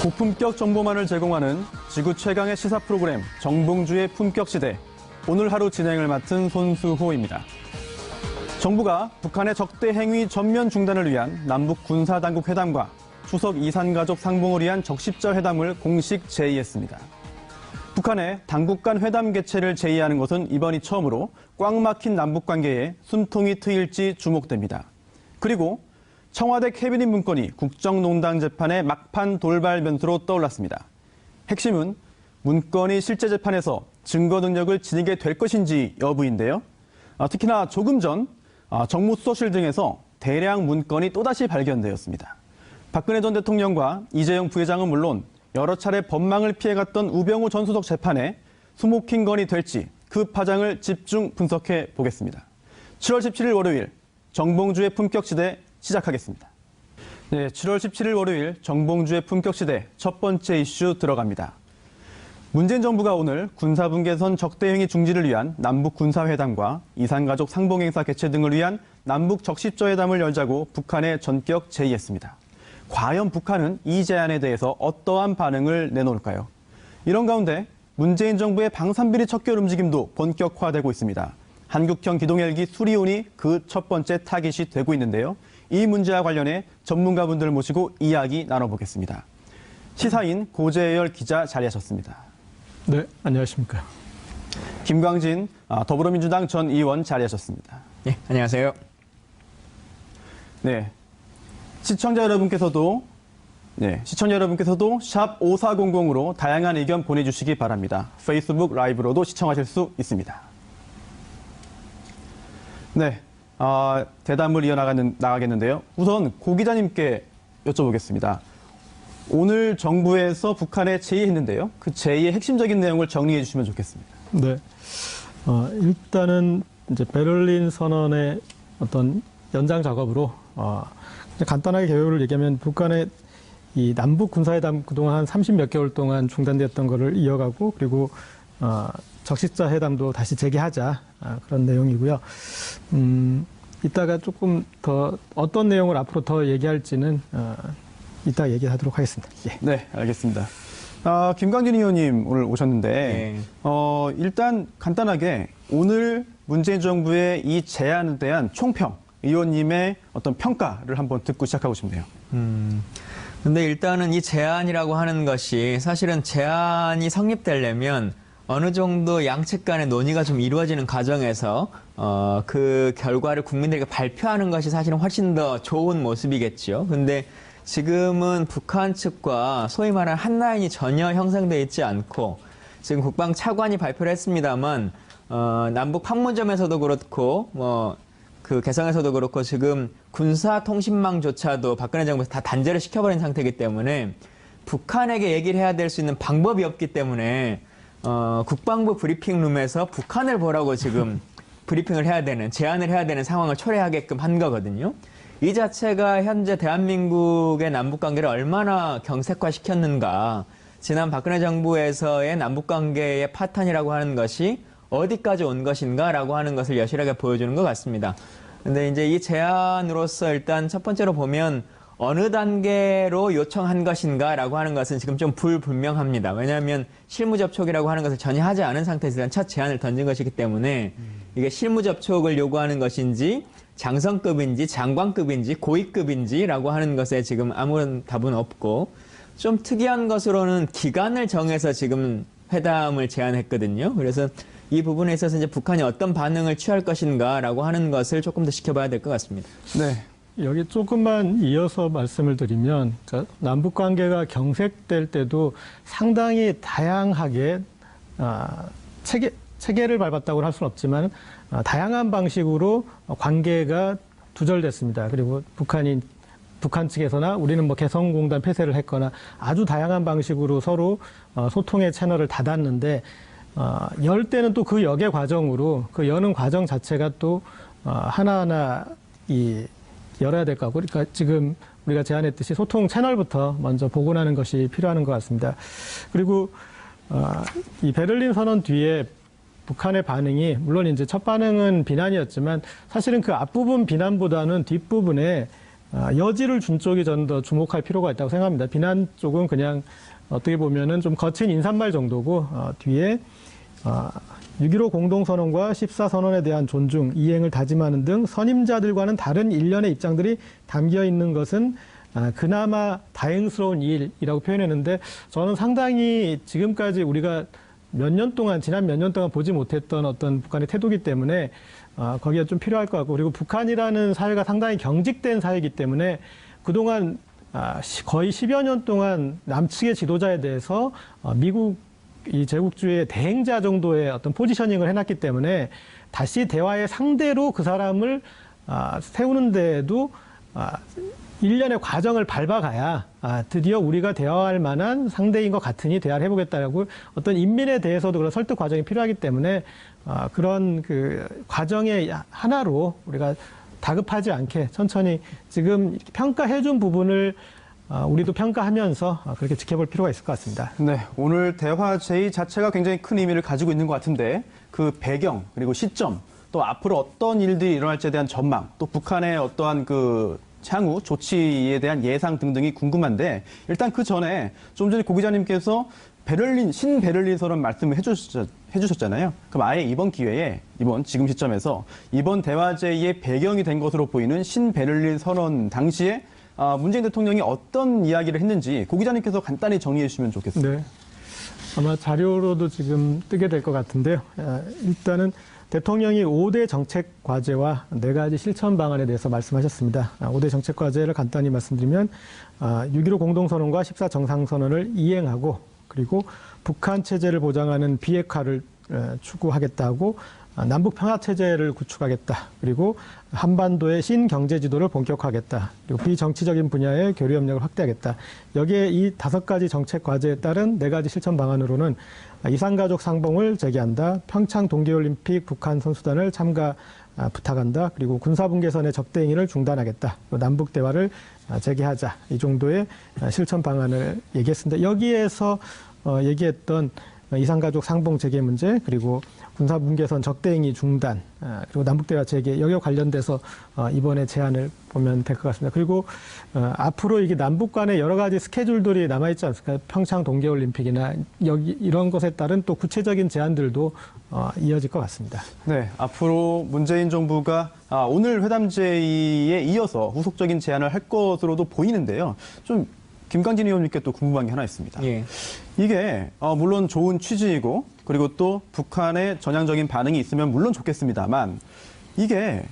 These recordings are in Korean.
고품격 정보만을 제공하는 지구 최강의 시사 프로그램 정봉주의 품격시대. 오늘 하루 진행을 맡은 손수호입니다. 정부가 북한의 적대 행위 전면 중단을 위한 남북 군사당국 회담과 추석 이산가족 상봉을 위한 적십자 회담을 공식 제의했습니다. 북한의 당국 간 회담 개최를 제의하는 것은 이번이 처음으로 꽉 막힌 남북 관계에 숨통이 트일지 주목됩니다. 그리고 청와대 캐비닛 문건이 국정농단 재판의 막판 돌발 변수로 떠올랐습니다. 핵심은 문건이 실제 재판에서 증거 능력을 지니게 될 것인지 여부인데요. 특히나 조금 전 정무수석실 등에서 대량 문건이 또다시 발견되었습니다. 박근혜 전 대통령과 이재용 부회장은 물론 여러 차례 법망을 피해갔던 우병우 전 수석 재판에 수목힌 건이 될지 그 파장을 집중 분석해 보겠습니다. 7월 17일 월요일 정봉주의 품격시대 시작하겠습니다. 네, 7월 17일 월요일 정봉주의 품격시대 첫 번째 이슈 들어갑니다. 문재인 정부가 오늘 군사분계선 적대행위 중지를 위한 남북 군사회담과 이산가족 상봉행사 개최 등을 위한 남북 적십자 회담을 열자고 북한에 전격 제의했습니다. 과연 북한은 이 제안에 대해서 어떠한 반응을 내놓을까요? 이런 가운데 문재인 정부의 방산비리 척결 움직임도 본격화되고 있습니다. 한국형 기동 헬기 수리온이 그 첫 번째 타깃이 되고 있는데요. 이 문제와 관련해 전문가분들 모시고 이야기 나눠보겠습니다. 시사인 고재열 기자 자리하셨습니다. 네, 안녕하십니까. 김광진 더불어민주당 전 의원 자리하셨습니다. 네, 안녕하세요. 네, 시청자 여러분께서도 샵 5400으로 다양한 의견 보내주시기 바랍니다. 페이스북 라이브로도 시청하실 수 있습니다. 네, 대담을 이어나가겠는데요. 우선 고 기자님께 여쭤보겠습니다. 오늘 정부에서 북한에 제의했는데요. 그 제의의 핵심적인 내용을 정리해 주시면 좋겠습니다. 네, 일단은 이제 베를린 선언의 어떤 연장 작업으로 간단하게 개요를 얘기하면 북한의 이 남북 군사회담 그동안 한 30몇 개월 동안 중단되었던 거를 이어가고 그리고 적십자 회담도 다시 재개하자 그런 내용이고요. 이따가 조금 더 어떤 내용을 앞으로 더 얘기할지는 이따 얘기하도록 하겠습니다. 예. 네, 알겠습니다. 김광진 의원님 오늘 오셨는데 네. 일단 간단하게 오늘 문재인 정부의 이 제안에 대한 총평, 의원님의 어떤 평가를 한번 듣고 시작하고 싶네요. 근데 일단은 이 제안이라고 하는 것이 사실은 제안이 성립되려면 어느 정도 양측 간의 논의가 좀 이루어지는 과정에서 그 결과를 국민들에게 발표하는 것이 사실은 훨씬 더 좋은 모습이겠죠. 근데 지금은 북한 측과 소위 말하는 한 라인이 전혀 형성되어 있지 않고 지금 국방차관이 발표를 했습니다만 남북 판문점에서도 그렇고 그 개성에서도 그렇고 지금 군사통신망조차도 박근혜 정부에서 다 단절을 시켜버린 상태이기 때문에 북한에게 얘기를 해야 될 수 있는 방법이 없기 때문에 국방부 브리핑룸에서 북한을 보라고 지금 브리핑을 해야 되는, 제안을 해야 되는 상황을 초래하게끔 한 거거든요. 이 자체가 현재 대한민국의 남북관계를 얼마나 경색화시켰는가. 지난 박근혜 정부에서의 남북관계의 파탄이라고 하는 것이 어디까지 온 것인가라고 하는 것을 여실하게 보여주는 것 같습니다. 근데 이제 이 제안으로서 일단 첫 번째로 보면 어느 단계로 요청한 것인가라고 하는 것은 지금 좀 불분명합니다. 왜냐하면 실무 접촉이라고 하는 것을 전혀 하지 않은 상태에서 일단 첫 제안을 던진 것이기 때문에 이게 실무 접촉을 요구하는 것인지 장성급인지 장관급인지 고위급인지라고 하는 것에 지금 아무런 답은 없고 좀 특이한 것으로는 기간을 정해서 지금 회담을 제안했거든요. 그래서 이 부분에 있어서 이제 북한이 어떤 반응을 취할 것인가라고 하는 것을 조금 더 지켜봐야 될 것 같습니다. 네. 여기 조금만 이어서 말씀을 드리면 그러니까 남북 관계가 경색될 때도 상당히 다양하게 체계를 밟았다고는 할 수는 없지만 다양한 방식으로 관계가 두절됐습니다. 그리고 북한 측에서나 우리는 뭐 개성공단 폐쇄를 했거나 아주 다양한 방식으로 서로 소통의 채널을 닫았는데 열 때는 또 그 역의 과정으로 그 여는 과정 자체가 또 하나하나 열어야 될 거고, 그러니까 지금 우리가 제안했듯이 소통 채널부터 먼저 복원하는 것이 필요한 것 같습니다. 그리고 이 베를린 선언 뒤에 북한의 반응이 물론 이제 첫 반응은 비난이었지만 사실은 그 앞부분 비난보다는 뒷부분에 여지를 준 쪽이 저는 더 주목할 필요가 있다고 생각합니다. 비난 쪽은 그냥 어떻게 보면은 좀 거친 인사말 정도고 뒤에 6.15 공동선언과 14선언에 대한 존중, 이행을 다짐하는 등 선임자들과는 다른 일련의 입장들이 담겨 있는 것은 그나마 다행스러운 일이라고 표현했는데 저는 상당히 지금까지 우리가 지난 몇 년 동안 보지 못했던 어떤 북한의 태도이기 때문에 거기가 좀 필요할 것 같고 그리고 북한이라는 사회가 상당히 경직된 사회이기 때문에 그동안 거의 10여 년 동안 남측의 지도자에 대해서 미국 이 제국주의의 대행자 정도의 어떤 포지셔닝을 해놨기 때문에 다시 대화의 상대로 그 사람을 세우는 데에도 일련의 과정을 밟아가야 드디어 우리가 대화할 만한 상대인 것 같으니 대화를 해보겠다라고 어떤 인민에 대해서도 그런 설득 과정이 필요하기 때문에 그런 그 과정의 하나로 우리가 다급하지 않게 천천히 지금 평가해준 부분을 우리도 평가하면서 그렇게 지켜볼 필요가 있을 것 같습니다. 네, 오늘 대화 제의 자체가 굉장히 큰 의미를 가지고 있는 것 같은데 그 배경 그리고 시점 또 앞으로 어떤 일들이 일어날지에 대한 전망 또 북한의 어떠한 그 향후 조치에 대한 예상 등등이 궁금한데 일단 그 전에 좀 전에 고 기자님께서 신베를린 선언 말씀을 해주셨잖아요. 그럼 아예 이번 기회에 지금 시점에서 이번 대화 제의의 배경이 된 것으로 보이는 신베를린 선언 당시에 문재인 대통령이 어떤 이야기를 했는지 고 기자님께서 간단히 정리해 주시면 좋겠습니다. 네. 아마 자료로도 지금 뜨게 될 것 같은데요. 일단은 대통령이 5대 정책 과제와 4가지 실천 방안에 대해서 말씀하셨습니다. 5대 정책 과제를 간단히 말씀드리면 6.15 공동선언과 14정상선언을 이행하고 그리고 북한 체제를 보장하는 비핵화를 추구하겠다고 남북 평화 체제를 구축하겠다. 그리고 한반도의 신경제 지도를 본격화하겠다. 그리고 비정치적인 분야의 교류 협력을 확대하겠다. 여기에 이 5가지 정책 과제에 따른 4가지 실천 방안으로는 이산가족 상봉을 재개한다. 평창 동계올림픽 북한 선수단을 참가 부탁한다. 그리고 군사분계선의 적대 행위를 중단하겠다. 남북 대화를 재개하자. 이 정도의 실천 방안을 얘기했습니다. 여기에서 얘기했던 이산가족 상봉 재개 문제 그리고 군사분계선 적대행위 중단 그리고 남북대화 재개 여기와 관련돼서 이번에 제안을 보면 될 것 같습니다. 그리고 앞으로 이게 남북 간의 여러 가지 스케줄들이 남아있지 않습니까? 평창 동계올림픽이나 여기 이런 것에 따른 또 구체적인 제안들도 이어질 것 같습니다. 네, 앞으로 문재인 정부가 오늘 회담 제의에 이어서 후속적인 제안을 할 것으로도 보이는데요. 좀 김광진 의원님께 또 궁금한 게 하나 있습니다. 예. 이게 물론 좋은 취지이고 그리고 또 북한의 전향적인 반응이 있으면 물론 좋겠습니다만 이게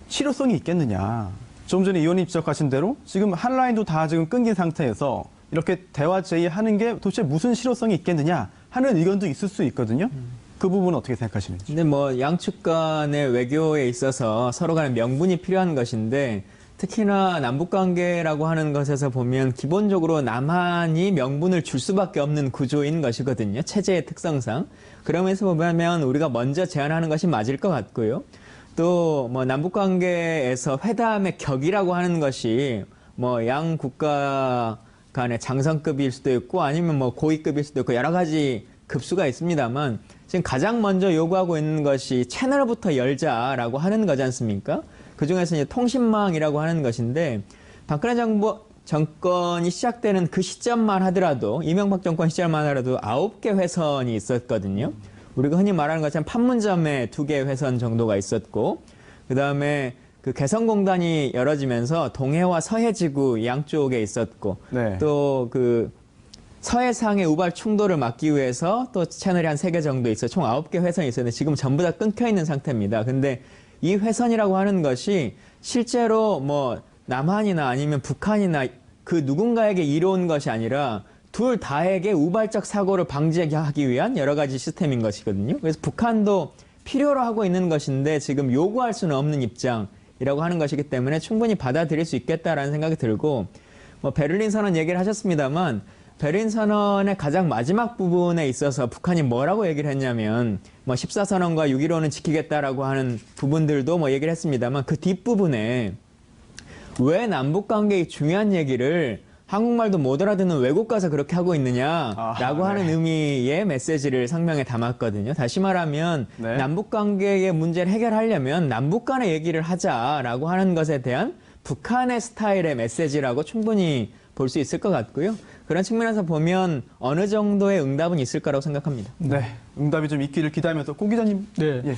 실효성이 있겠느냐. 좀 전에 의원님 지적하신 대로 지금 한 라인도 다 지금 끊긴 상태에서 이렇게 대화 제의하는 게 도대체 무슨 실효성이 있겠느냐 하는 의견도 있을 수 있거든요. 그 부분은 어떻게 생각하시는지. 근데 양측 간의 외교에 있어서 서로 간의 명분이 필요한 것인데 특히나 남북관계라고 하는 것에서 보면 기본적으로 남한이 명분을 줄 수밖에 없는 구조인 것이거든요. 체제의 특성상. 그러면서 보면 우리가 먼저 제안하는 것이 맞을 것 같고요. 또 남북관계에서 회담의 격이라고 하는 것이 양 국가 간의 장성급일 수도 있고 아니면 고위급일 수도 있고 여러 가지 급수가 있습니다만 지금 가장 먼저 요구하고 있는 것이 채널부터 열자라고 하는 거지 않습니까? 그중에서 이제 통신망이라고 하는 것인데 박근혜 정권이 시작되는 그 시점만 하더라도 이명박 정권 시절만 하더라도 9개 회선이 있었거든요. 우리가 흔히 말하는 것처럼 판문점에 2개 회선 정도가 있었고 그다음에 그 개성공단이 열어지면서 동해와 서해지구 양쪽에 있었고 네. 또 그 서해상의 우발 충돌을 막기 위해서 또 채널이 한 3개 정도 있어요. 총 9개 회선이 있었는데 지금 전부 다 끊겨 있는 상태입니다. 근데 이 회선이라고 하는 것이 실제로 남한이나 아니면 북한이나 그 누군가에게 이로운 것이 아니라 둘 다에게 우발적 사고를 방지하기 위한 여러 가지 시스템인 것이거든요. 그래서 북한도 필요로 하고 있는 것인데 지금 요구할 수는 없는 입장이라고 하는 것이기 때문에 충분히 받아들일 수 있겠다라는 생각이 들고 베를린 선언 얘기를 하셨습니다만 베를린 선언의 가장 마지막 부분에 있어서 북한이 뭐라고 얘기를 했냐면 14선언과 6.15는 지키겠다라고 하는 부분들도 얘기를 했습니다만 그 뒷부분에 왜 남북관계의 중요한 얘기를 한국말도 못 알아듣는 외국 가서 그렇게 하고 있느냐라고 하는 의미의 메시지를 성명에 담았거든요. 다시 말하면 남북관계의 문제를 해결하려면 남북 간의 얘기를 하자라고 하는 것에 대한 북한의 스타일의 메시지라고 충분히 볼 수 있을 것 같고요. 그런 측면에서 보면 어느 정도의 응답은 있을 거라고 생각합니다. 네, 응답이 좀 있기를 기대하면서 고 기자님. 네. 예.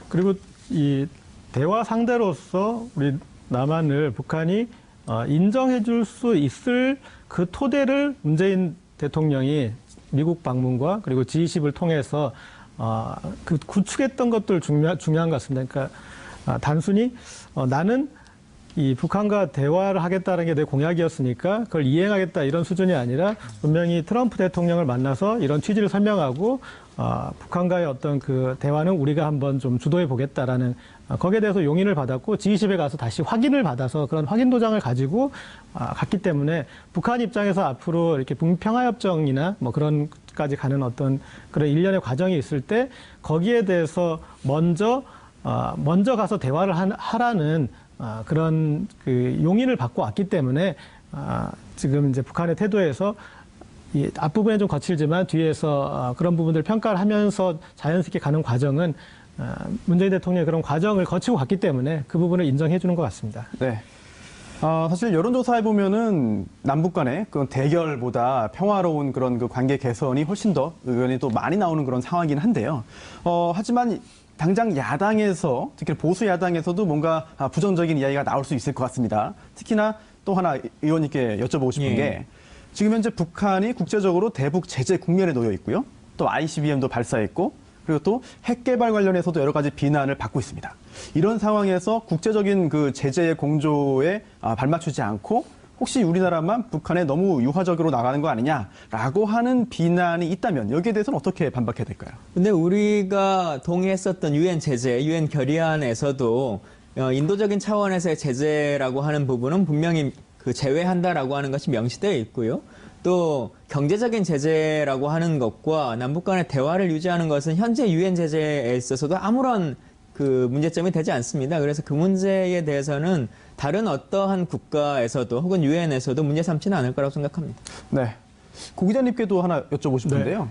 그리고 이 대화 상대로서 우리 남한을 북한이 인정해 줄 수 있을 그 토대를 문재인 대통령이 미국 방문과 그리고 G20을 통해서 그 구축했던 것들 중요한 것 같습니다. 그러니까 단순히 나는 이 북한과 대화를 하겠다는 게 내 공약이었으니까 그걸 이행하겠다 이런 수준이 아니라 분명히 트럼프 대통령을 만나서 이런 취지를 설명하고 북한과의 어떤 그 대화는 우리가 한번 좀 주도해 보겠다라는 거기에 대해서 용인을 받았고 G20에 가서 다시 확인을 받아서 그런 확인 도장을 가지고 갔기 때문에 북한 입장에서 앞으로 이렇게 북평화협정이나 뭐 그런까지 가는 어떤 그런 일련의 과정이 있을 때 거기에 대해서 먼저 가서 대화를 하라는 그런 그 용인을 받고 왔기 때문에 지금 이제 북한의 태도에서 이 앞부분에 좀 거칠지만 뒤에서 그런 부분들을 평가를 하면서 자연스럽게 가는 과정은 문재인 대통령의 그런 과정을 거치고 갔기 때문에 그 부분을 인정해 주는 것 같습니다. 네. 사실 여론조사에 보면은 남북 간의 그 대결보다 평화로운 그런 그 관계 개선이 훨씬 더 의견이 또 많이 나오는 그런 상황이긴 한데요. 하지만 당장 야당에서, 특히 보수 야당에서도 뭔가 부정적인 이야기가 나올 수 있을 것 같습니다. 특히나 또 하나 의원님께 여쭤보고 싶은 게 지금 현재 북한이 국제적으로 대북 제재 국면에 놓여 있고요. 또 ICBM도 발사했고 그리고 또 핵 개발 관련해서도 여러 가지 비난을 받고 있습니다. 이런 상황에서 국제적인 그 제재의 공조에 발맞추지 않고 혹시 우리나라만 북한에 너무 유화적으로 나가는 거 아니냐라고 하는 비난이 있다면 여기에 대해서는 어떻게 반박해야 될까요? 근데 우리가 동의했었던 유엔 제재, 유엔 결의안에서도 인도적인 차원에서의 제재라고 하는 부분은 분명히 그 제외한다라고 하는 것이 명시되어 있고요. 또 경제적인 제재라고 하는 것과 남북 간의 대화를 유지하는 것은 현재 유엔 제재에 있어서도 아무런 그 문제점이 되지 않습니다. 그래서 그 문제에 대해서는 다른 어떠한 국가에서도 혹은 유엔에서도 문제 삼지는 않을 거라고 생각합니다. 네. 고 기자님께도 하나 여쭤보고 싶은데요.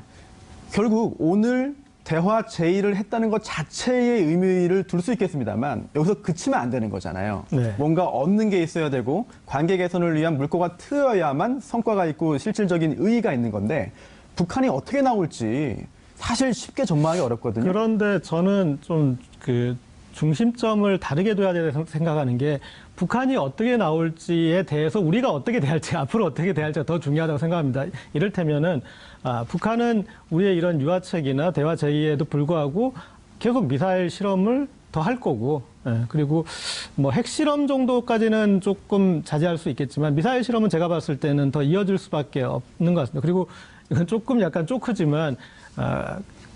결국 오늘 대화 제의를 했다는 것 자체의 의미를 둘 수 있겠습니다만 여기서 그치면 안 되는 거잖아요. 네. 뭔가 얻는 게 있어야 되고 관계 개선을 위한 물꼬가 트여야만 성과가 있고 실질적인 의의가 있는 건데 북한이 어떻게 나올지 사실 쉽게 전망하기 어렵거든요. 그런데 저는 좀 그 중심점을 다르게 둬야 된다고 생각하는 게 북한이 어떻게 나올지에 대해서 우리가 어떻게 대할지, 앞으로 어떻게 대할지가 더 중요하다고 생각합니다. 이를테면은 북한은 우리의 이런 유화책이나 대화 제의에도 불구하고 계속 미사일 실험을 더 할 거고, 그리고 뭐 핵실험 정도까지는 조금 자제할 수 있겠지만 미사일 실험은 제가 봤을 때는 더 이어질 수밖에 없는 것 같습니다. 그리고 이건 조금 약간 쪼크지만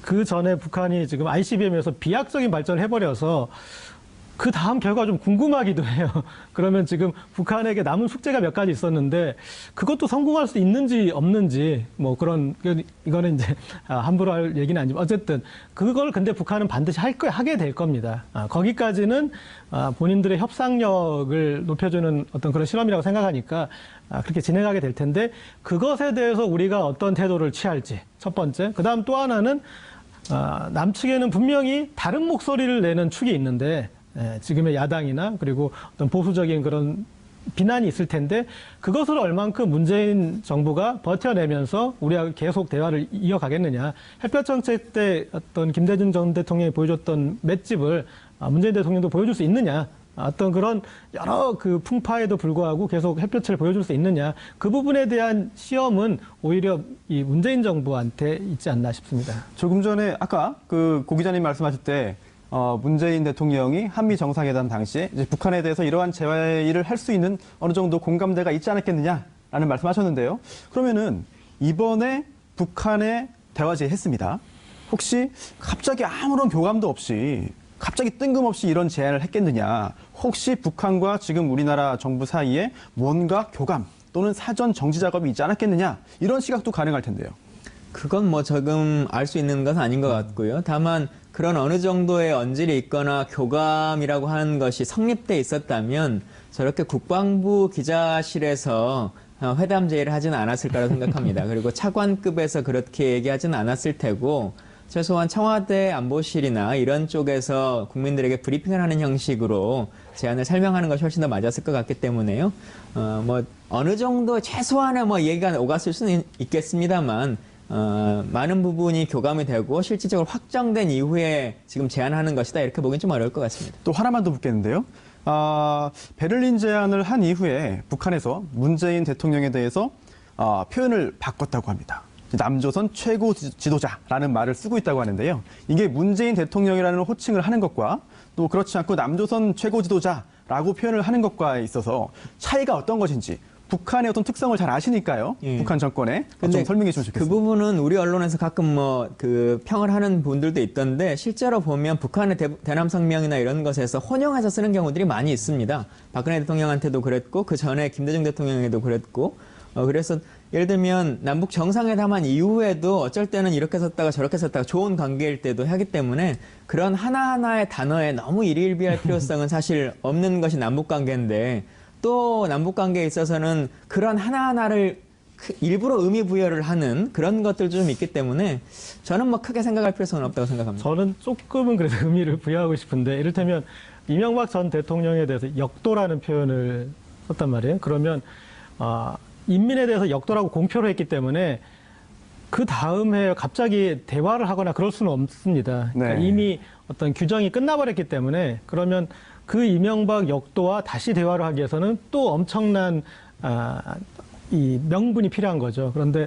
그 전에 북한이 지금 ICBM에서 비약적인 발전을 해버려서 그 다음 결과 좀 궁금하기도 해요. 그러면 지금 북한에게 남은 숙제가 몇 가지 있었는데 그것도 성공할 수 있는지 없는지 뭐 그런 이거는 이제 함부로 할 얘기는 아니지만 어쨌든 그걸 근데 북한은 반드시 하게 될 겁니다. 거기까지는 본인들의 협상력을 높여주는 어떤 그런 실험이라고 생각하니까 그렇게 진행하게 될 텐데 그것에 대해서 우리가 어떤 태도를 취할지 첫 번째. 그다음 또 하나는 남측에는 분명히 다른 목소리를 내는 축이 있는데 지금의 야당이나 그리고 어떤 보수적인 그런 비난이 있을 텐데 그것을 얼만큼 문재인 정부가 버텨내면서 우리가 계속 대화를 이어가겠느냐. 햇볕 정책 때 어떤 김대중 전 대통령이 보여줬던 맷집을 문재인 대통령도 보여줄 수 있느냐. 어떤 그런 여러 그 풍파에도 불구하고 계속 햇볕을 보여줄 수 있느냐. 그 부분에 대한 시험은 오히려 이 문재인 정부한테 있지 않나 싶습니다. 조금 전에 아까 그 고 기자님 말씀하실 때 문재인 대통령이 한미 정상회담 당시에 이제 북한에 대해서 이러한 제의를 할 수 있는 어느 정도 공감대가 있지 않았겠느냐라는 말씀하셨는데요. 그러면은 이번에 북한에 대화 제의했습니다. 혹시 갑자기 아무런 교감도 없이 갑자기 뜬금없이 이런 제안을 했겠느냐. 혹시 북한과 지금 우리나라 정부 사이에 뭔가 교감 또는 사전 정지 작업이 있지 않았겠느냐. 이런 시각도 가능할 텐데요. 그건 뭐 조금 알 수 있는 것은 아닌 것 같고요. 다만 그런 어느 정도의 언질이 있거나 교감이라고 하는 것이 성립돼 있었다면 저렇게 국방부 기자실에서 회담 제의를 하지는 않았을 거라고 생각합니다. 그리고 차관급에서 그렇게 얘기하지는 않았을 테고 최소한 청와대 안보실이나 이런 쪽에서 국민들에게 브리핑을 하는 형식으로 제안을 설명하는 것이 훨씬 더 맞았을 것 같기 때문에요. 뭐 어느 정도 최소한의 뭐 얘기가 오갔을 수는 있겠습니다만 많은 부분이 교감이 되고 실질적으로 확정된 이후에 지금 제안하는 것이다 이렇게 보기는 좀 어려울 것 같습니다. 또 하나만 더 묻겠는데요. 베를린 제안을 한 이후에 북한에서 문재인 대통령에 대해서 표현을 바꿨다고 합니다. 남조선 최고 지도자라는 말을 쓰고 있다고 하는데요. 이게 문재인 대통령이라는 호칭을 하는 것과 또 그렇지 않고 남조선 최고 지도자라고 표현을 하는 것과 있어서 차이가 어떤 것인지 북한의 어떤 특성을 잘 아시니까요. 예. 북한 정권에 근데 좀 설명해 주시면 그 좋겠습니다. 부분은 우리 언론에서 가끔 뭐 그 평을 하는 분들도 있던데 실제로 보면 북한의 대남 성명이나 이런 것에서 혼용해서 쓰는 경우들이 많이 있습니다. 박근혜 대통령한테도 그랬고 그 전에 김대중 대통령에도 그랬고 그래서 예를 들면 남북 정상회담한 이후에도 어쩔 때는 이렇게 썼다가 저렇게 썼다가 좋은 관계일 때도 하기 때문에 그런 하나하나의 단어에 너무 일희일비할 필요성은 사실 없는 것이 남북 관계인데 또 남북 관계에 있어서는 그런 하나하나를 일부러 의미 부여를 하는 그런 것들도 좀 있기 때문에 저는 뭐 크게 생각할 필요성은 없다고 생각합니다. 저는 조금은 그래서 의미를 부여하고 싶은데 이를테면 이명박 전 대통령에 대해서 역도라는 표현을 썼단 말이에요. 그러면 인민에 대해서 역도라고 공표를 했기 때문에 그 다음에 갑자기 대화를 하거나 그럴 수는 없습니다. 그러니까 네. 이미 어떤 규정이 끝나버렸기 때문에 그러면 그 이명박 역도와 다시 대화를 하기 위해서는 또 엄청난 이 명분이 필요한 거죠. 그런데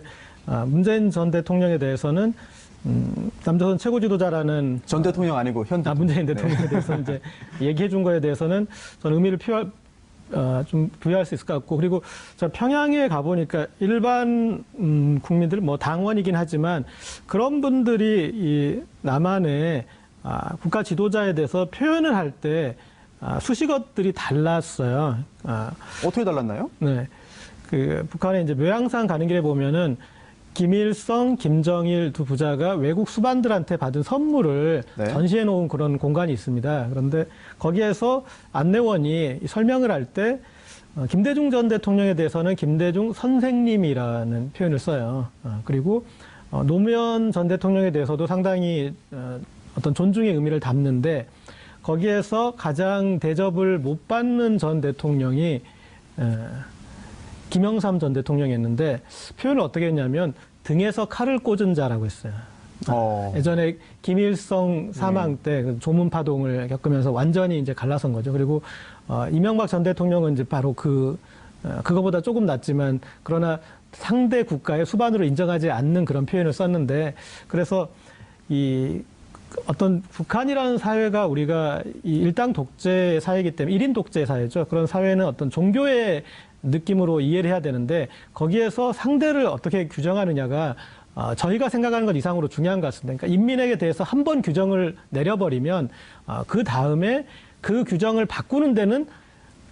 문재인 전 대통령에 대해서는 남조선 최고 지도자라는 전 대통령 아니고 현 대통령. 문재인 대통령에 대해서 이제 얘기해 준 거에 대해서는 저는 의미를 좀 부여할 수 있을 것 같고 그리고 제가 평양에 가보니까 일반 국민들 뭐 당원이긴 하지만 그런 분들이 이 남한의 국가 지도자에 대해서 표현을 할 때 수식어들이 달랐어요. 어떻게 달랐나요? 네. 그 북한에 이제 묘양산 가는 길에 보면은 김일성, 김정일 두 부자가 외국 수반들한테 받은 선물을 네. 전시해 놓은 그런 공간이 있습니다. 그런데 거기에서 안내원이 설명을 할 때 김대중 전 대통령에 대해서는 김대중 선생님이라는 표현을 써요. 그리고 노무현 전 대통령에 대해서도 상당히 어떤 존중의 의미를 담는데 거기에서 가장 대접을 못 받는 전 대통령이 김영삼 전 대통령이었는데 표현을 어떻게 했냐면 등에서 칼을 꽂은 자라고 했어요. 예전에 김일성 사망 때 조문 파동을 겪으면서 완전히 이제 갈라선 거죠. 그리고 이명박 전 대통령은 이제 바로 그거보다 조금 낫지만 그러나 상대 국가의 수반으로 인정하지 않는 그런 표현을 썼는데 그래서 이 어떤 북한이라는 사회가 우리가 이 일당 독재 사회이기 때문에 1인 독재 사회죠. 그런 사회는 어떤 종교의 느낌으로 이해를 해야 되는데 거기에서 상대를 어떻게 규정하느냐가 저희가 생각하는 것 이상으로 중요한 것 같습니다. 그러니까 인민에게 대해서 한 번 규정을 내려버리면 그 다음에 그 규정을 바꾸는 데는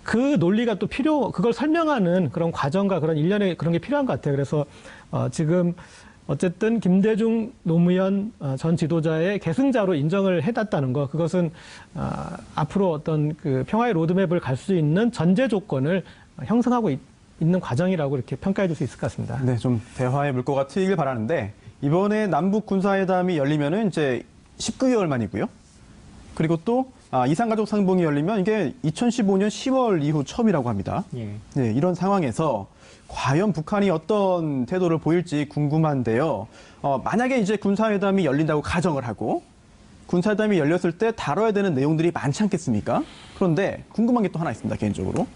그 논리가 또 그걸 설명하는 그런 과정과 그런 일련의 그런 게 필요한 것 같아요. 그래서 지금 어쨌든 김대중, 노무현 전 지도자의 계승자로 인정을 해놨다는 거, 그것은 앞으로 어떤 그 평화의 로드맵을 갈 수 있는 전제 조건을 형성하고 있는 과정이라고 이렇게 평가해 줄 수 있을 것 같습니다. 네, 좀 대화의 물꼬가 트이길 바라는데 이번에 남북 군사회담이 열리면은 이제 19개월 만이고요. 그리고 또 이산가족 상봉이 열리면 이게 2015년 10월 이후 처음이라고 합니다. 예. 네, 이런 상황에서 과연 북한이 어떤 태도를 보일지 궁금한데요. 만약에 이제 군사회담이 열린다고 가정을 하고 군사회담이 열렸을 때 다뤄야 되는 내용들이 많지 않겠습니까? 그런데 궁금한 게 또 하나 있습니다, 개인적으로.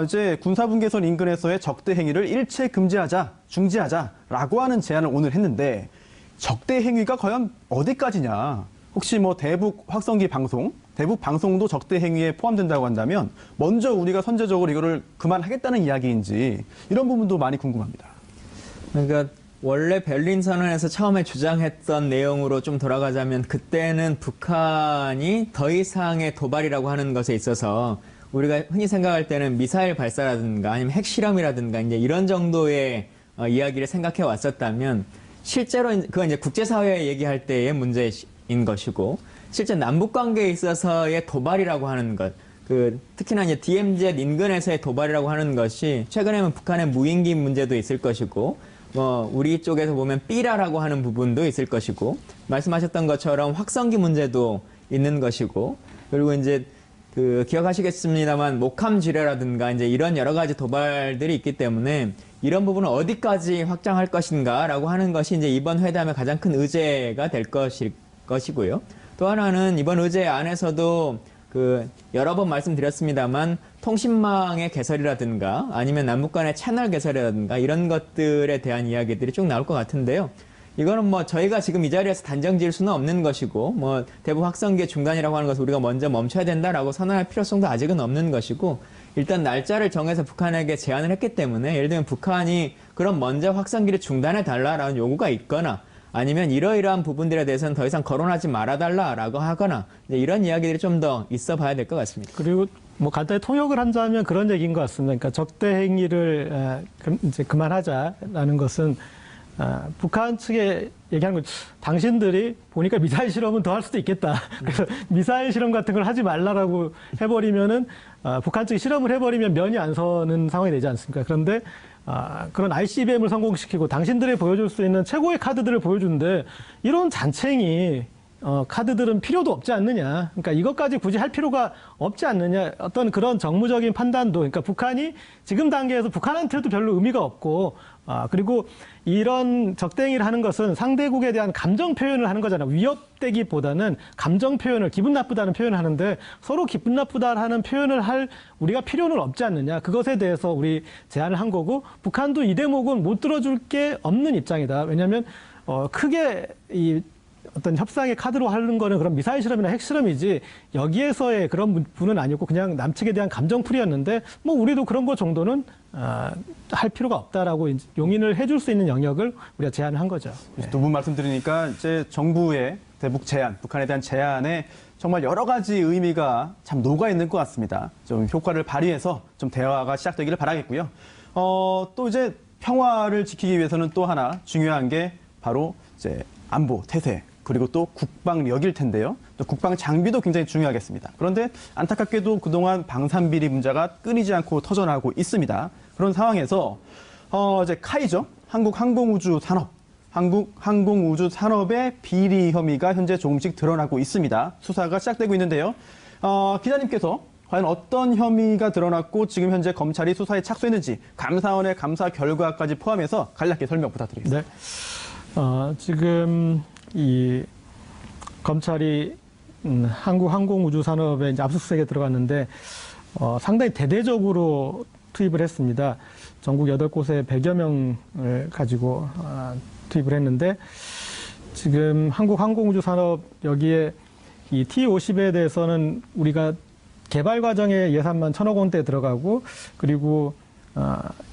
이제 군사분계선 인근에서의 적대 행위를 일체 금지하자, 중지하자라고 하는 제안을 오늘 했는데 적대 행위가 과연 어디까지냐? 혹시 뭐 대북 확성기 방송, 대북 방송도 적대 행위에 포함된다고 한다면 먼저 우리가 선제적으로 이거를 그만하겠다는 이야기인지 이런 부분도 많이 궁금합니다. 그러니까 원래 베를린 선언에서 처음에 주장했던 내용으로 좀 돌아가자면 그때는 북한이 더 이상의 도발이라고 하는 것에 있어서 우리가 흔히 생각할 때는 미사일 발사라든가 아니면 핵실험이라든가 이제 이런 정도의 이야기를 생각해 왔었다면 실제로 그건 이제 국제사회에 얘기할 때의 문제인 것이고 실제 남북 관계에 있어서의 도발이라고 하는 것, 특히나 이제 DMZ 인근에서의 도발이라고 하는 것이 최근에는 북한의 무인기 문제도 있을 것이고 우리 쪽에서 보면 삐라라고 하는 부분도 있을 것이고, 말씀하셨던 것처럼 확성기 문제도 있는 것이고, 그리고 이제 기억하시겠습니다만 목함 지뢰라든가 이제 이런 여러 가지 도발들이 있기 때문에 이런 부분을 어디까지 확장할 것인가라고 하는 것이 이제 이번 회담의 가장 큰 의제가 될 것이고요. 또 하나는 이번 의제 안에서도 여러 번 말씀드렸습니다만 통신망의 개설이라든가 아니면 남북 간의 채널 개설이라든가 이런 것들에 대한 이야기들이 쭉 나올 것 같은데요. 이거는 뭐 저희가 지금 이 자리에서 단정 지을 수는 없는 것이고, 뭐 대북 확성기의 중단이라고 하는 것을 우리가 먼저 멈춰야 된다라고 선언할 필요성도 아직은 없는 것이고, 일단 날짜를 정해서 북한에게 제안을 했기 때문에, 예를 들면 북한이 그럼 먼저 확성기를 중단해 달라라는 요구가 있거나, 아니면 이러이러한 부분들에 대해서는 더 이상 거론하지 말아달라라고 하거나, 이제 이런 이야기들이 좀 더 있어 봐야 될 것 같습니다. 그리고 뭐 간단히 통역을 한다면 그런 얘기인 것 같습니다. 그러니까 적대 행위를 이제 그만하자라는 것은 북한 측에 얘기하는 건 당신들이 보니까 미사일 실험은 더 할 수도 있겠다. 그래서 미사일 실험 같은 걸 하지 말라라고 해버리면은 북한 측이 실험을 해버리면 면이 안 서는 상황이 되지 않습니까? 그런데 그런 ICBM을 성공시키고 당신들이 보여줄 수 있는 최고의 카드들을 보여주는데 이런 잔챙이 카드들은 필요도 없지 않느냐. 그러니까 이것까지 굳이 할 필요가 없지 않느냐. 어떤 그런 정무적인 판단도, 그러니까 북한이 지금 단계에서 북한한테도 별로 의미가 없고, 그리고 이런 적대행위를 하는 것은 상대국에 대한 감정 표현을 하는 거잖아요. 위협되기보다는 감정 표현을, 기분 나쁘다는 표현을 하는데 서로 기분 나쁘다는 표현을 할 우리가 필요는 없지 않느냐. 그것에 대해서 우리 제안을 한 거고, 북한도 이 대목은 못 들어줄 게 없는 입장이다. 왜냐하면 크게 어떤 협상의 카드로 하는 거는 그런 미사일 실험이나 핵 실험이지 여기에서의 그런 분은 아니고 그냥 남측에 대한 감정풀이였는데 뭐 우리도 그런 거 정도는 할 필요가 없다라고 용인을 해줄 수 있는 영역을 우리가 제안을 한 거죠. 두 분 말씀 들으니까 이제 정부의 대북 제안, 북한에 대한 제안에 정말 여러 가지 의미가 참 녹아 있는 것 같습니다. 좀 효과를 발휘해서 좀 대화가 시작되기를 바라겠고요. 또 이제 평화를 지키기 위해서는 또 하나 중요한 게 바로 이제 안보, 태세, 그리고 또 국방력일 텐데요. 또 국방 장비도 굉장히 중요하겠습니다. 그런데 안타깝게도 그동안 방산비리 문제가 끊이지 않고 터져나오고 있습니다. 그런 상황에서 이제 카이죠. 한국항공우주산업, 한국항공우주산업의 비리 혐의가 현재 조금씩 드러나고 있습니다. 수사가 시작되고 있는데요. 기자님께서 과연 어떤 혐의가 드러났고 지금 현재 검찰이 수사에 착수했는지 감사원의 감사 결과까지 포함해서 간략히 설명 부탁드리겠습니다. 네. 지금 이 검찰이 한국항공우주산업에 이제 압수수색에 들어갔는데 상당히 대대적으로 투입을 했습니다. 전국 8곳에 100여 명을 가지고 투입을 했는데 지금 한국항공우주산업 여기에 이 T-50에 대해서는 우리가 개발 과정에 예산만 1,000억 원대 들어가고 그리고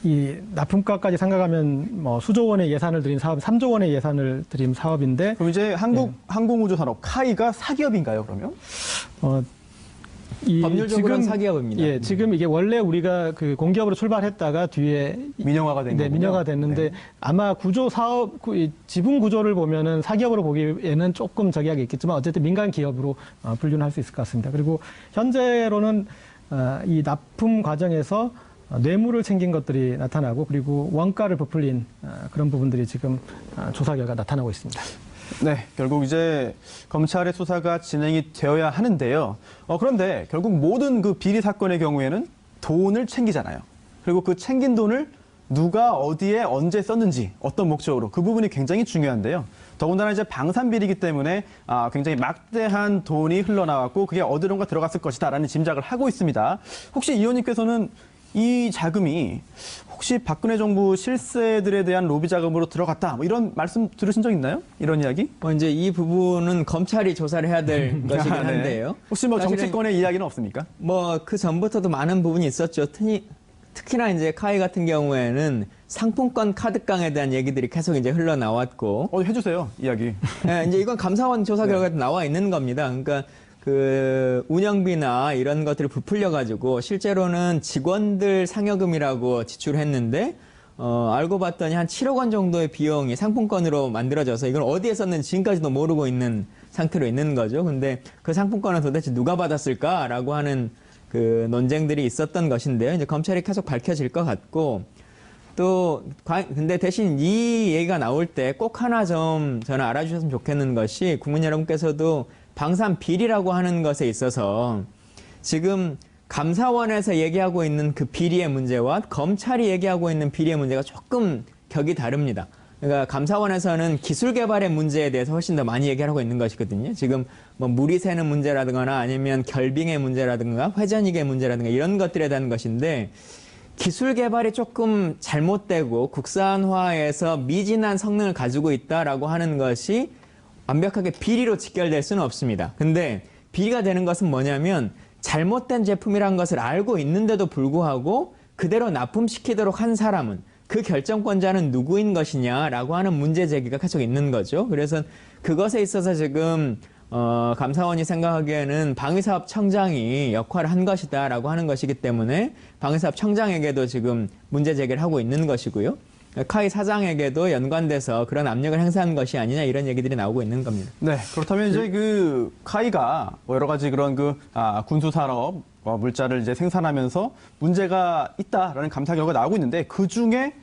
이 납품가까지 생각하면 뭐 수조 원의 예산을 들인 사업, 3조 원의 예산을 들인 사업인데. 그럼 이제 항공우주산업 카이가 사기업인가요, 그러면? 법률적으로는 사기업입니다. 예, 지금 이게 원래 우리가 그 공기업으로 출발했다가 뒤에 민영화가 된 거군요. 네, 민영화가 됐는데 네. 아마 구조 사업 지분 구조를 보면은 사기업으로 보기에는 조금 저기하게 있겠지만 어쨌든 민간 기업으로 분류는 할 수 있을 것 같습니다. 그리고 현재로는 이 납품 과정에서 뇌물을 챙긴 것들이 나타나고 그리고 원가를 부풀린 그런 부분들이 지금 조사 결과 나타나고 있습니다. 네, 결국 이제 검찰의 수사가 진행이 되어야 하는데요. 그런데 결국 모든 그 비리 사건의 경우에는 돈을 챙기잖아요. 그리고 그 챙긴 돈을 누가 어디에 언제 썼는지 어떤 목적으로 그 부분이 굉장히 중요한데요. 더군다나 이제 방산비리이기 때문에 굉장히 막대한 돈이 흘러나왔고 그게 어디론가 들어갔을 것이다라는 짐작을 하고 있습니다. 혹시 이 의원님께서는 이 자금이 혹시 박근혜 정부 실세들에 대한 로비 자금으로 들어갔다, 뭐 이런 말씀 들으신 적 있나요? 이런 이야기? 이제 이 부분은 검찰이 조사를 해야 될 것이긴 한데요. 네. 혹시 뭐 정치권의 이야기는 없습니까? 뭐 그 전부터도 많은 부분이 있었죠. 특히나 이제 카이 같은 경우에는 상품권 카드깡에 대한 얘기들이 계속 이제 흘러나왔고. 해주세요, 이야기. 네, 이제 이건 감사원 조사 결과도 나와 있는 겁니다. 그러니까 그 운영비나 이런 것들을 부풀려가지고 실제로는 직원들 상여금이라고 지출했는데 알고 봤더니 한 7억 원 정도의 비용이 상품권으로 만들어져서 이걸 어디에 썼는지 지금까지도 모르고 있는 상태로 있는 거죠. 근데 그 상품권은 도대체 누가 받았을까라고 하는 그 논쟁들이 있었던 것인데요. 이제 검찰이 계속 밝혀질 것 같고 근데 대신 이 얘기가 나올 때 꼭 하나 좀 저는 알아주셨으면 좋겠는 것이 국민 여러분께서도 방산 비리라고 하는 것에 있어서 지금 감사원에서 얘기하고 있는 그 비리의 문제와 검찰이 얘기하고 있는 비리의 문제가 조금 격이 다릅니다. 그러니까 감사원에서는 기술 개발의 문제에 대해서 훨씬 더 많이 얘기를 하고 있는 것이거든요. 지금 뭐 물이 새는 문제라든가 아니면 결빙의 문제라든가 회전익의 문제라든가 이런 것들에 대한 것인데 기술 개발이 조금 잘못되고 국산화에서 미진한 성능을 가지고 있다라고 하는 것이 완벽하게 비리로 직결될 수는 없습니다. 근데 비리가 되는 것은 뭐냐면 잘못된 제품이란 것을 알고 있는데도 불구하고 그대로 납품시키도록 한 사람은 그 결정권자는 누구인 것이냐라고 하는 문제 제기가 계속 있는 거죠. 그래서 그것에 있어서 지금 감사원이 생각하기에는 방위사업청장이 역할을 한 것이다라고 하는 것이기 때문에 방위사업청장에게도 지금 문제 제기를 하고 있는 것이고요. 카이 사장에게도 연관돼서 그런 압력을 행사한 것이 아니냐 이런 얘기들이 나오고 있는 겁니다. 네, 그렇다면 이제 그 카이가 뭐 여러 가지 그런 군수 산업 물자를 이제 생산하면서 문제가 있다라는 감사 결과가 나오고 있는데 그 중에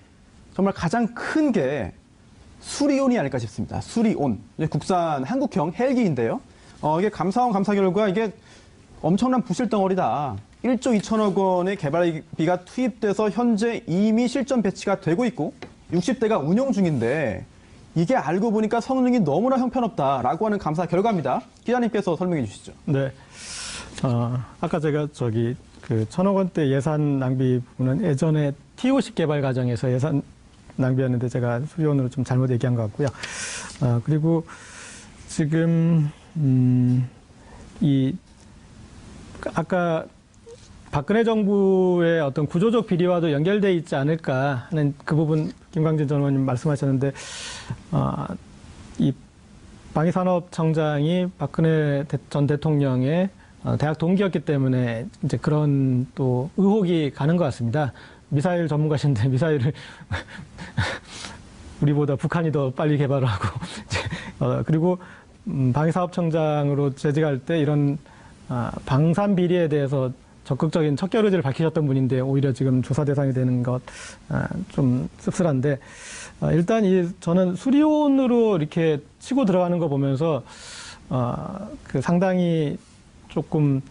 정말 가장 큰 게 수리온이 아닐까 싶습니다. 수리온. 국산 한국형 헬기인데요. 이게 감사원 감사 결과 이게 엄청난 부실 덩어리다. 1조 2천억 원의 개발비가 투입돼서 현재 이미 실전 배치가 되고 있고 60대가 운영 중인데 이게 알고 보니까 성능이 너무나 형편없다라고 하는 감사 결과입니다. 기자님께서 설명해 주시죠. 네. 아까 제가 그 1,000억 원대 예산 낭비 부분은 예전에 T50 개발 과정에서 예산 낭비였는데 제가 수리온으로 좀 잘못 얘기한 것 같고요. 그리고 지금 아까 박근혜 정부의 어떤 구조적 비리와도 연결돼 있지 않을까 하는 그 부분 김광진 전 의원님 말씀하셨는데 이 방위산업청장이 박근혜 전 대통령의 대학 동기였기 때문에 이제 그런 또 의혹이 가는 것 같습니다. 미사일 전문가신데 미사일을 우리보다 북한이 더 빨리 개발을 하고 그리고 방위사업청장으로 재직할 때 이런 방산 비리에 대해서 적극적인 척결 의지를 밝히셨던 분인데 오히려 지금 조사 대상이 되는 것 좀 씁쓸한데 일단 저는 수리온으로 이렇게 치고 들어가는 거 보면서 그 상당히 조금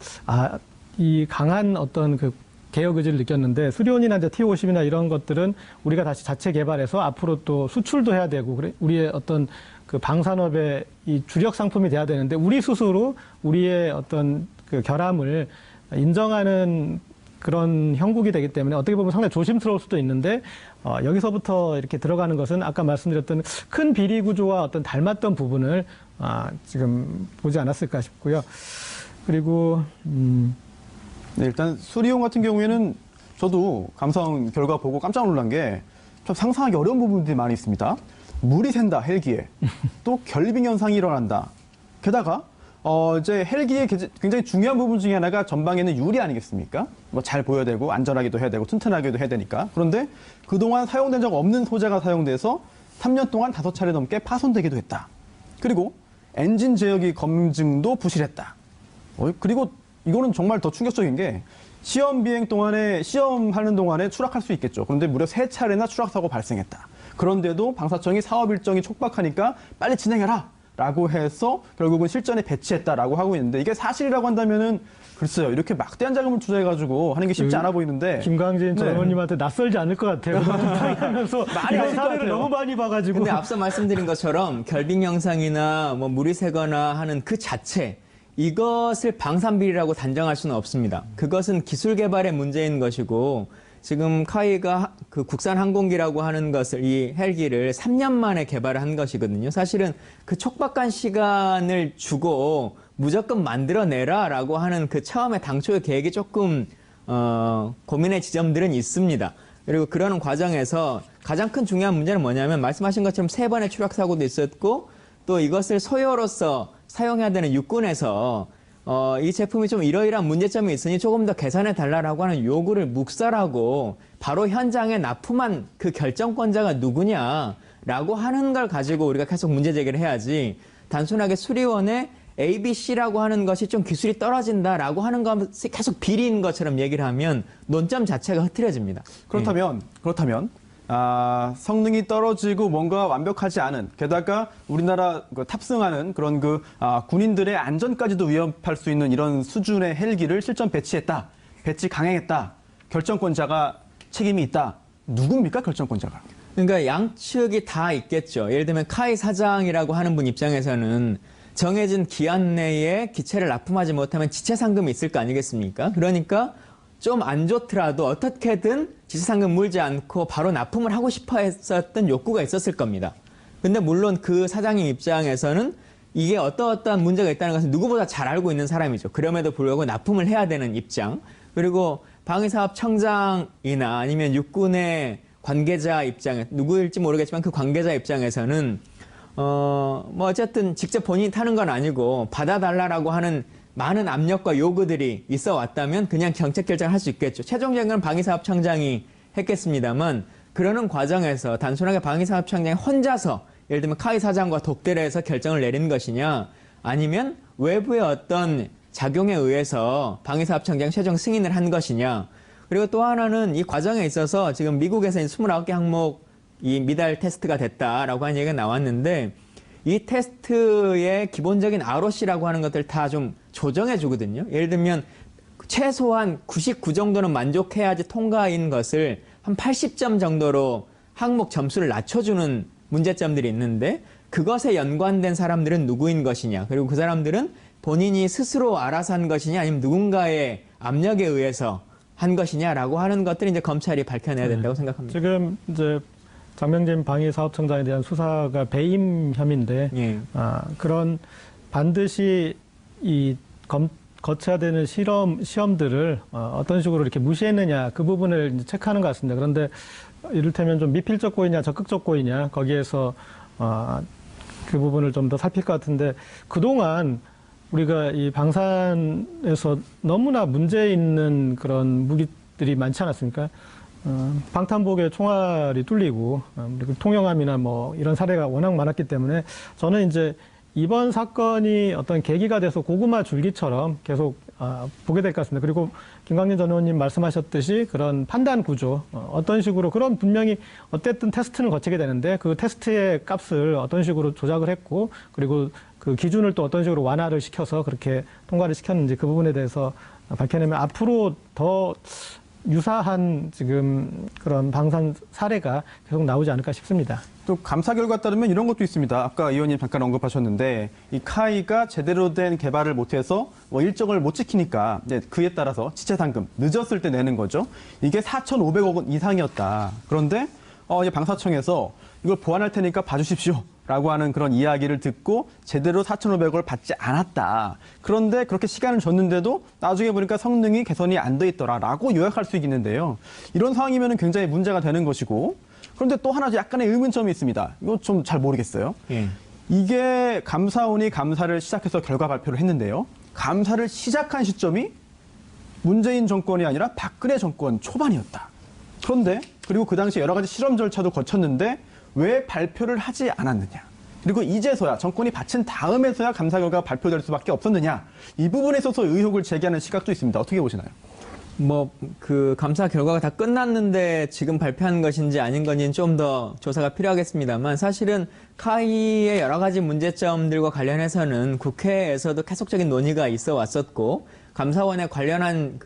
이 강한 어떤 그 개혁 의지를 느꼈는데 수리온이나 이제 T50이나 이런 것들은 우리가 다시 자체 개발해서 앞으로 또 수출도 해야 되고 우리의 어떤 그 방산업의 이 주력 상품이 돼야 되는데 우리 스스로 우리의 어떤 그 결함을 인정하는 그런 형국이 되기 때문에 어떻게 보면 상당히 조심스러울 수도 있는데 여기서부터 이렇게 들어가는 것은 아까 말씀드렸던 큰 비리 구조와 어떤 닮았던 부분을 지금 보지 않았을까 싶고요. 그리고 네, 일단 수리온 같은 경우에는 저도 감사원 결과 보고 깜짝 놀란 게 좀 상상하기 어려운 부분들이 많이 있습니다. 물이 샌다 헬기에 또 결빙 현상이 일어난다. 게다가 이제 헬기의 굉장히 중요한 부분 중에 하나가 전방에는 유리 아니겠습니까? 뭐 잘 보여야 되고 안전하기도 해야 되고 튼튼하기도 해야 되니까. 그런데 그동안 사용된 적 없는 소재가 사용돼서 3년 동안 5차례 넘게 파손되기도 했다. 그리고 엔진 제어기 검증도 부실했다. 그리고 이거는 정말 더 충격적인 게 시험하는 동안에 추락할 수 있겠죠. 그런데 무려 3차례나 추락사고 발생했다. 그런데도 방사청이 사업 일정이 촉박하니까 빨리 진행해라 라고 해서 결국은 실전에 배치했다라고 하고 있는데 이게 사실이라고 한다면은 글쎄요. 이렇게 막대한 자금을 투자해가지고 하는 게 쉽지 않아 보이는데. 김광진 전 의원님한테 낯설지 않을 것 같아요. 하면서 이런 사례를 너무 많이 봐가지고. 근데 앞서 말씀드린 것처럼 결빙 현상이나 뭐 물이 새거나 하는 그 자체 이것을 방산비리라고 단정할 수는 없습니다. 그것은 기술 개발의 문제인 것이고 지금 카이가 그 국산 항공기라고 하는 것을 이 헬기를 3년 만에 개발을 한 것이거든요. 사실은 그 촉박한 시간을 주고 무조건 만들어내라라고 하는 그 처음에 당초의 계획이 조금 고민의 지점들은 있습니다. 그리고 그러는 과정에서 가장 큰 중요한 문제는 뭐냐면 말씀하신 것처럼 3번의 추락 사고도 있었고 또 이것을 소요로서 사용해야 되는 육군에서 이 제품이 좀 이러이러한 문제점이 있으니 조금 더 개선해 달라고 하는 요구를 묵살하고 바로 현장에 납품한 그 결정권자가 누구냐라고 하는 걸 가지고 우리가 계속 문제 제기를 해야지 단순하게 수리원에 ABC라고 하는 것이 좀 기술이 떨어진다라고 하는 것이 계속 비리인 것처럼 얘기를 하면 논점 자체가 흐트러집니다. 그렇다면 성능이 떨어지고 뭔가 완벽하지 않은, 게다가 우리나라 탑승하는 그런 군인들의 안전까지도 위협할 수 있는 이런 수준의 헬기를 실전 배치했다, 배치 강행했다, 결정권자가 책임이 있다. 누굽니까, 결정권자가? 그러니까 양측이 다 있겠죠. 예를 들면 카이 사장이라고 하는 분 입장에서는 정해진 기한 내에 기체를 납품하지 못하면 지체 상금이 있을 거 아니겠습니까? 그러니까 좀 안 좋더라도 어떻게든 지체 상금 물지 않고 바로 납품을 하고 싶어 했었던 욕구가 있었을 겁니다. 근데 물론 그 사장님 입장에서는 이게 어떠한 문제가 있다는 것을 누구보다 잘 알고 있는 사람이죠. 그럼에도 불구하고 납품을 해야 되는 입장. 그리고 방위사업청장이나 아니면 육군의 관계자 입장에, 누구일지 모르겠지만 그 관계자 입장에서는 어쨌든 직접 본인이 타는 건 아니고 받아달라라고 하는 많은 압력과 요구들이 있어 왔다면 그냥 정책 결정을 할 수 있겠죠. 최종적인 방위사업청장이 했겠습니다만, 그러는 과정에서 단순하게 방위사업청장이 혼자서 예를 들면 카이 사장과 독대를 해서 결정을 내린 것이냐, 아니면 외부의 어떤 작용에 의해서 방위사업청장이 최종 승인을 한 것이냐. 그리고 또 하나는 이 과정에 있어서 지금 미국에서 29개 항목 이 미달 테스트가 됐다라고 하는 얘기가 나왔는데, 이 테스트의 기본적인 ROC라고 하는 것들 다 좀 조정해 주거든요. 예를 들면 최소한 99 정도는 만족해야지 통과인 것을 한 80점 정도로 항목 점수를 낮춰주는 문제점들이 있는데, 그것에 연관된 사람들은 누구인 것이냐, 그리고 그 사람들은 본인이 스스로 알아서 한 것이냐, 아니면 누군가의 압력에 의해서 한 것이냐라고 하는 것들이 이제 검찰이 밝혀내야 된다고 생각합니다. 지금 이제 장명진 방위사업청장에 대한 수사가 배임 혐의인데, 예. 그런 반드시 거쳐야 되는 시험들을 어떤 식으로 이렇게 무시했느냐, 그 부분을 이제 체크하는 것 같습니다. 그런데 이를테면 좀 미필적 고의냐, 적극적 고의냐, 거기에서 그 부분을 좀 더 살필 것 같은데, 그동안 우리가 이 방산에서 너무나 문제 있는 그런 무기들이 많지 않았습니까? 방탄복에 총알이 뚫리고, 그리고 통영함이나 뭐 이런 사례가 워낙 많았기 때문에 저는 이제 이번 사건이 어떤 계기가 돼서 고구마 줄기처럼 계속 보게 될 것 같습니다. 그리고 김광진 전 의원님 말씀하셨듯이 그런 판단 구조, 어떤 식으로, 그런 분명히 어쨌든 테스트는 거치게 되는데 그 테스트의 값을 어떤 식으로 조작을 했고, 그리고 그 기준을 또 어떤 식으로 완화를 시켜서 그렇게 통과를 시켰는지, 그 부분에 대해서 밝혀내면 앞으로 더 유사한 지금 그런 방산 사례가 계속 나오지 않을까 싶습니다. 또 감사 결과에 따르면 이런 것도 있습니다. 아까 의원님 잠깐 언급하셨는데, 이 카이가 제대로 된 개발을 못해서 뭐 일정을 못 지키니까 이제 그에 따라서 지체상금, 늦었을 때 내는 거죠. 이게 4,500억 원 이상이었다. 그런데 이제 방사청에서 이걸 보완할 테니까 봐주십시오 라고 하는 그런 이야기를 듣고 제대로 4,500억을 받지 않았다. 그런데 그렇게 시간을 줬는데도 나중에 보니까 성능이 개선이 안 돼 있더라라고 요약할 수 있겠는데요. 이런 상황이면 굉장히 문제가 되는 것이고, 그런데 또 하나 약간의 의문점이 있습니다. 이거 좀 잘 모르겠어요. 예. 이게 감사원이 감사를 시작해서 결과 발표를 했는데요. 감사를 시작한 시점이 문재인 정권이 아니라 박근혜 정권 초반이었다. 그런데 그리고 그 당시 여러 가지 실험 절차도 거쳤는데 왜 발표를 하지 않았느냐. 그리고 이제서야, 정권이 바친 다음에서야 감사 결과가 발표될 수밖에 없었느냐. 이 부분에 있어서 의혹을 제기하는 시각도 있습니다. 어떻게 보시나요? 그 감사 결과가 다 끝났는데 지금 발표한 것인지 아닌 건지는 좀 더 조사가 필요하겠습니다만, 사실은 카이의 여러 가지 문제점들과 관련해서는 국회에서도 계속적인 논의가 있어 왔었고, 감사원에 관련한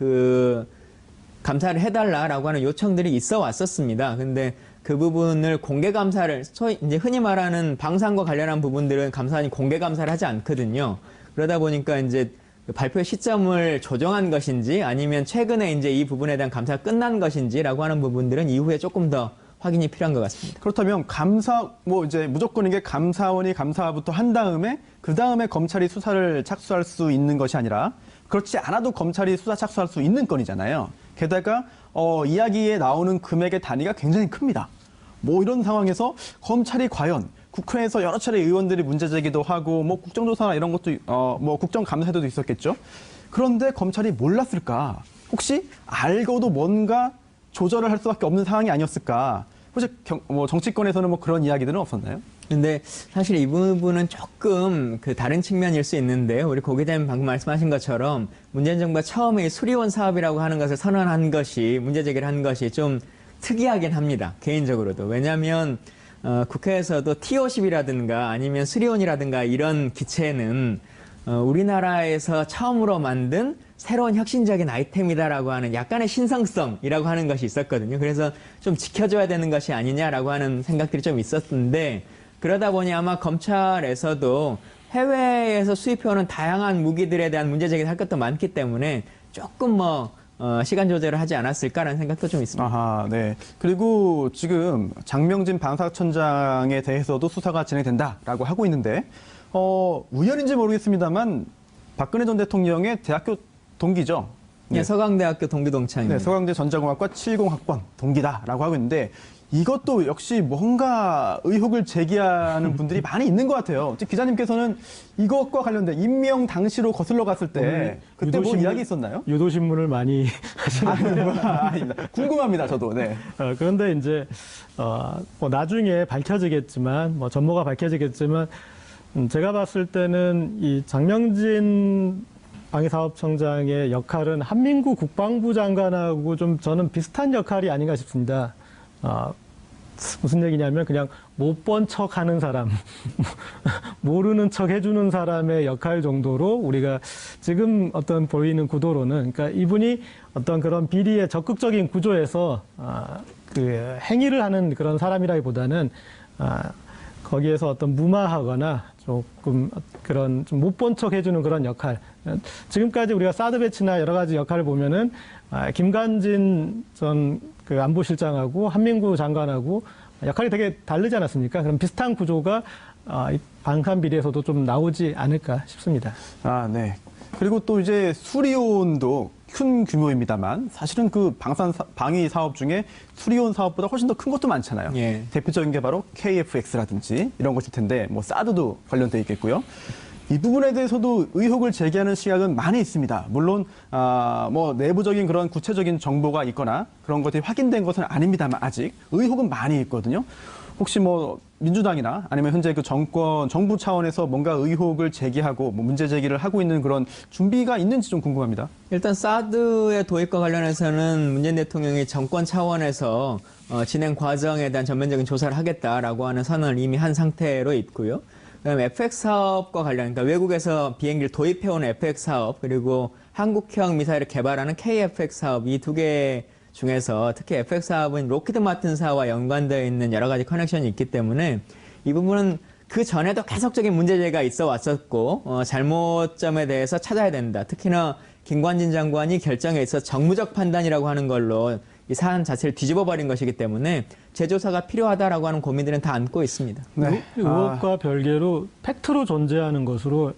감사를 해달라라고 하는 요청들이 있어 왔었습니다. 근데 그 부분을 공개 감사를, 소위 이제 흔히 말하는 방산과 관련한 부분들은 감사원이 공개 감사를 하지 않거든요. 그러다 보니까 이제 발표 시점을 조정한 것인지, 아니면 최근에 이제 이 부분에 대한 감사가 끝난 것인지라고 하는 부분들은 이후에 조금 더 확인이 필요한 것 같습니다. 그렇다면 이제 무조건 이게 감사원이 감사부터 한 다음에 그 다음에 검찰이 수사를 착수할 수 있는 것이 아니라, 그렇지 않아도 검찰이 수사 착수할 수 있는 건이잖아요. 게다가 이야기에 나오는 금액의 단위가 굉장히 큽니다. 뭐 이런 상황에서 검찰이 과연 국회에서 여러 차례 의원들이 문제 제기도 하고, 뭐 국정조사나 이런 것도 뭐 국정감사도 있었겠죠. 그런데 검찰이 몰랐을까? 혹시 알고도 뭔가 조절을 할 수밖에 없는 상황이 아니었을까? 혹시 정치권에서는 뭐 그런 이야기들은 없었나요? 근데 사실 이 부분은 조금 다른 측면일 수 있는데, 우리 고 기자님 방금 말씀하신 것처럼 문재인 정부가 처음에 수리원 사업이라고 하는 것을 선언한 것이, 문제 제기를 한 것이 좀 특이하긴 합니다. 개인적으로도. 왜냐하면 국회에서도 T-50이라든가 아니면 수리온이라든가 이런 기체는 우리나라에서 처음으로 만든 새로운 혁신적인 아이템이다라고 하는 약간의 신성성이라고 하는 것이 있었거든요. 그래서 좀 지켜줘야 되는 것이 아니냐라고 하는 생각들이 좀 있었는데, 그러다 보니 아마 검찰에서도 해외에서 수입해오는 다양한 무기들에 대한 문제 제기를 할 것도 많기 때문에 조금 시간 조절을 하지 않았을까라는 생각도 좀 있습니다. 아하, 네. 그리고 지금 장명진 방사청장에 대해서도 수사가 진행된다라고 하고 있는데, 우연인지 모르겠습니다만 박근혜 전 대통령의 대학교 동기죠. 네, 서강대학교 동기동창입니다. 네, 서강대 전자공학과 70학번 동기다라고 하고 있는데, 이것도 역시 뭔가 의혹을 제기하는 분들이 많이 있는 것 같아요. 기자님께서는 이것과 관련된 임명 당시로 거슬러 갔을 때 그때 뭐 이야기 있었나요? 유도신문을 많이 하시는 아닙니다. 궁금합니다, 저도. 네. 그런데 이제 뭐 나중에 밝혀지겠지만, 뭐 전모가 밝혀지겠지만, 제가 봤을 때는 이 장명진 방위사업청장의 역할은 한민구 국방부 장관하고 좀 저는 비슷한 역할이 아닌가 싶습니다. 무슨 얘기냐면 그냥 못 본 척 하는 사람, 모르는 척 해주는 사람의 역할 정도로 우리가 지금 어떤 보이는 구도로는, 그러니까 이분이 어떤 그런 비리의 적극적인 구조에서 그 행위를 하는 그런 사람이라기보다는 거기에서 어떤 무마하거나 조금 그런 좀 못 본 척 해주는 그런 역할. 지금까지 우리가 사드 배치나 여러 가지 역할을 보면은 김관진 전 그 안보실장하고 한민구 장관하고 역할이 되게 다르지 않았습니까? 그럼 비슷한 구조가 이 방산 비리에서도 좀 나오지 않을까 싶습니다. 아, 네. 그리고 또 이제 수리온도 큰 규모입니다만 사실은 그 방위 사업 중에 수리온 사업보다 훨씬 더 큰 것도 많잖아요. 예. 대표적인 게 바로 KF-X라든지 이런 것일 텐데 뭐 사드도 관련돼 있겠고요. 이 부분에 대해서도 의혹을 제기하는 시각은 많이 있습니다. 물론 뭐 내부적인 그런 구체적인 정보가 있거나 그런 것들이 확인된 것은 아닙니다만 아직 의혹은 많이 있거든요. 혹시 뭐 민주당이나 아니면 현재 그 정부 차원에서 뭔가 의혹을 제기하고 뭐 문제 제기를 하고 있는 그런 준비가 있는지 좀 궁금합니다. 일단 사드의 도입과 관련해서는 문재인 대통령이 정권 차원에서 진행 과정에 대한 전면적인 조사를 하겠다라고 하는 선언을 이미 한 상태로 있고요. 그다음에 FX 사업과 관련, 그러니까 외국에서 비행기를 도입해온 FX 사업, 그리고 한국형 미사일을 개발하는 KFX 사업, 이 두 개 중에서 특히 FX 사업은 로키드 마틴사와 연관되어 있는 여러 가지 커넥션이 있기 때문에 이 부분은 그 전에도 계속적인 문제제기가 있어 왔었고, 잘못점에 대해서 찾아야 된다. 특히나 김관진 장관이 결정에 있어 정무적 판단이라고 하는 걸로 이 사안 자체를 뒤집어버린 것이기 때문에 재조사가 필요하다라고 하는 고민들은 다 안고 있습니다. 네. 의혹과 별개로 팩트로 존재하는 것으로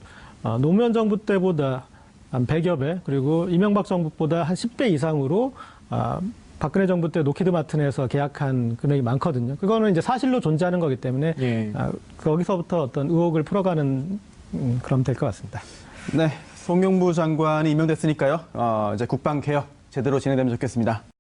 노무현 정부 때보다 한 100여 배, 그리고 이명박 정부보다 한 10배 이상으로 박근혜 정부 때 로키드 마틴에서 계약한 금액이 많거든요. 그거는 이제 사실로 존재하는 거기 때문에 예. 거기서부터 어떤 의혹을 풀어가는 그럼 될 것 같습니다. 네. 송영무 장관이 임명됐으니까요. 이제 국방 개혁 제대로 진행되면 좋겠습니다.